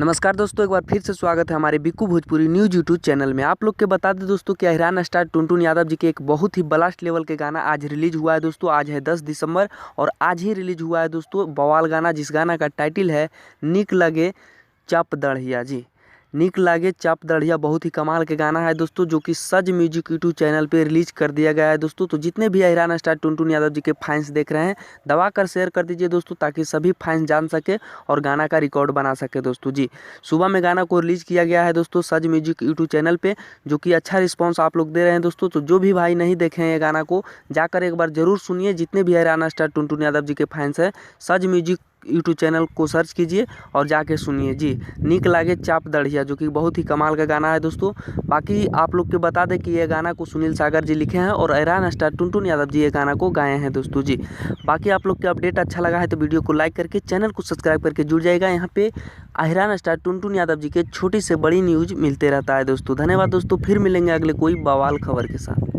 नमस्कार दोस्तों, एक बार फिर से स्वागत है हमारे Bikku Bhojpuri news YouTube channel में। आप लोग के बता दें दोस्तों कि अहिरान स्टार टुनटुन यादव जी के एक बहुत ही ब्लास्ट लेवल के गाना आज रिलीज हुआ है दोस्तों। आज है 10 दिसंबर और आज ही रिलीज हुआ है दोस्तों बवाल गाना, जिस गाना का टाइटल है निक लगे चप दढ़िया। जी, निक लागे चप दढ़िया बहुत ही कमाल के गाना है दोस्तों, जो कि सज म्यूजिक यूट्यूब चैनल पे रिलीज कर दिया गया है दोस्तों। तो जितने भी अहिरान स्टार टुनटुन यादव जी के फैंस देख रहे हैं, दबा कर शेयर कर दीजिए दोस्तों, ताकि सभी फैंस जान सके और गाना का रिकॉर्ड बना सके दोस्तों। जी, सुबह में गाना को रिलीज किया गया है दोस्तों सज म्यूजिक यूट्यूब चैनल पे, जो कि अच्छा रिस्पॉन्स आप लोग दे रहे हैं दोस्तों। तो जो भी भाई नहीं देखे हैं ये गाना को, जाकर एक बार जरूर सुनिए। जितने भी अहिरान स्टार टुनटुन यादव जी के फैंस हैं, सज म्यूजिक यूट्यूब चैनल को सर्च कीजिए और जाके सुनिए। जी, निक लागे चाप दढ़िया, जो कि बहुत ही कमाल का गाना है दोस्तों। बाकी आप लोग के बता दें कि ये गाना को सुनील सागर जी लिखे हैं और अहिरान स्टार टुनटुन यादव जी ये गाना को गाए हैं दोस्तों। जी, बाकी आप लोग के अपडेट अच्छा लगा है तो वीडियो को लाइक करके चैनल को सब्सक्राइब करके जुड़ जाएगा। यहाँ पे अहिरान स्टार टुनटुन यादव जी के छोटी से बड़ी न्यूज़ मिलते रहता है दोस्तों। धन्यवाद दोस्तों, फिर मिलेंगे अगले कोई बवाल खबर के साथ।